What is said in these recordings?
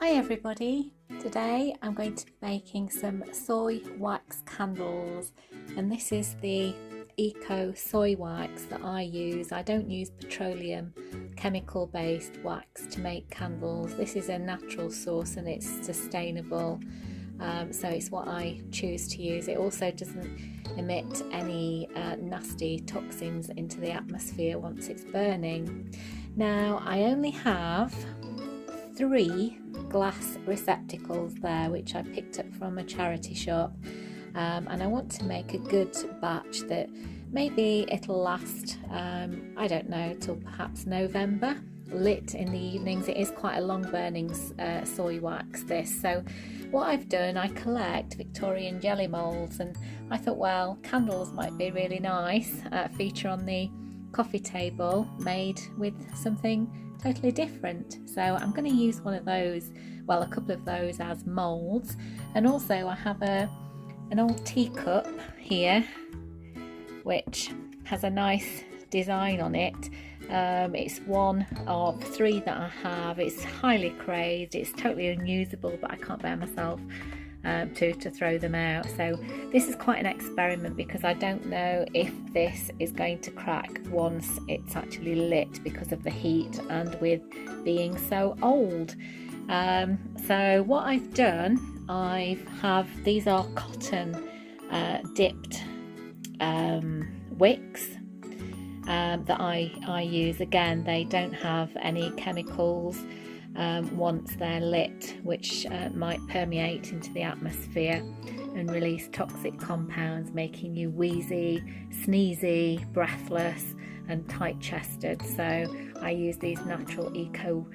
Hi everybody, today I'm going to be making some soy wax candles, and this is the eco soy wax that I use. I don't use petroleum chemical based wax to make candles. This is a natural source and it's sustainable, so it's what I choose to use. It also doesn't emit any nasty toxins into the atmosphere once it's burning. Now I only have 3 glass receptacles there, which I picked up from a charity shop, and I want to make a good batch that maybe it'll last I don't know, till perhaps November, lit in the evenings. It is quite a long burning soy wax this. So what I've done, I collect Victorian jelly molds, and I thought, well, candles might be really nice, feature on the coffee table made with something totally different. So I'm going to use one of those, well, a couple of those as molds. And also I have an old teacup here which has a nice design on it. It's one of 3 that I have. It's highly crazed, it's totally unusable, but I can't bear myself to throw them out. So this is quite an experiment because I don't know if this is going to crack once it's actually lit because of the heat and with being so old. So what I've done, these are cotton dipped wicks that I use. Again, they don't have any chemicals once they're lit, which might permeate into the atmosphere and release toxic compounds, making you wheezy, sneezy, breathless and tight-chested. So I use these natural eco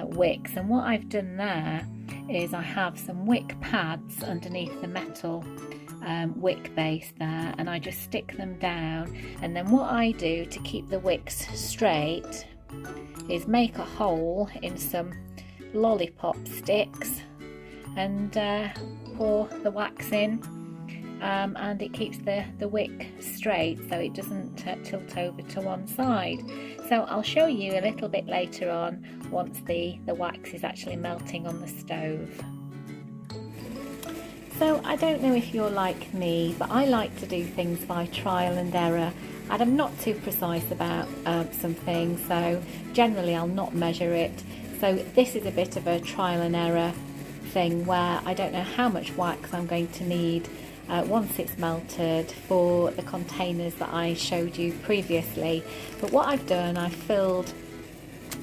wicks, and what I've done there is I have some wick pads underneath the metal wick base there, and I just stick them down. And then what I do to keep the wicks straight is make a hole in some lollipop sticks and pour the wax in, and it keeps the wick straight so it doesn't tilt over to one side. So I'll show you a little bit later on once the wax is actually melting on the stove. So I don't know if you're like me, but I like to do things by trial and error, and I'm not too precise about some things, so generally I'll not measure it. So this is a bit of a trial and error thing where I don't know how much wax I'm going to need once it's melted for the containers that I showed you previously. But what I've done, I've filled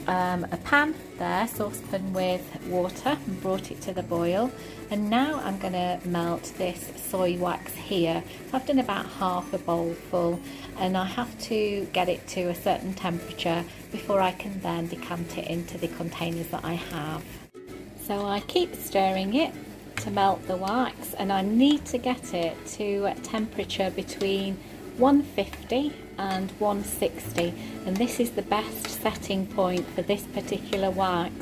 a pan there, saucepan with water, and brought it to the boil, and now I'm going to melt this soy wax here. So I've done about half a bowl full, and I have to get it to a certain temperature before I can then decant it into the containers that I have. So I keep stirring it to melt the wax, and I need to get it to a temperature between 150 and 160, and this is the best setting point for this particular wax,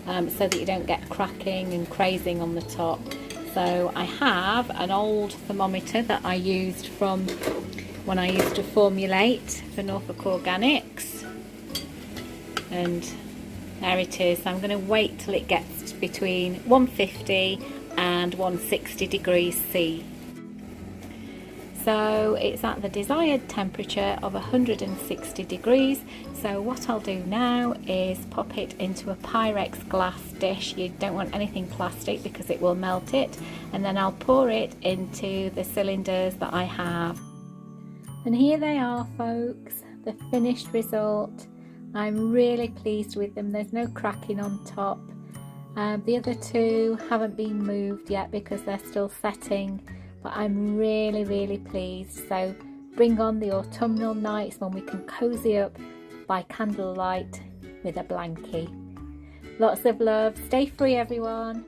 so that you don't get cracking and crazing on the top. So I have an old thermometer that I used from when I used to formulate for Norfolk Organics, and there it is. I'm going to wait till it gets between 150 and 160 degrees C. So it's at the desired temperature of 160 degrees. So what I'll do now is pop it into a Pyrex glass dish. You don't want anything plastic because it will melt it. And then I'll pour it into the cylinders that I have. And here they are, folks, the finished result. I'm really pleased with them. There's no cracking on top. The other 2 haven't been moved yet because they're still setting, but I'm really pleased. So bring on the autumnal nights when we can cozy up by candlelight with a blankie. Lots of love. Stay free, everyone.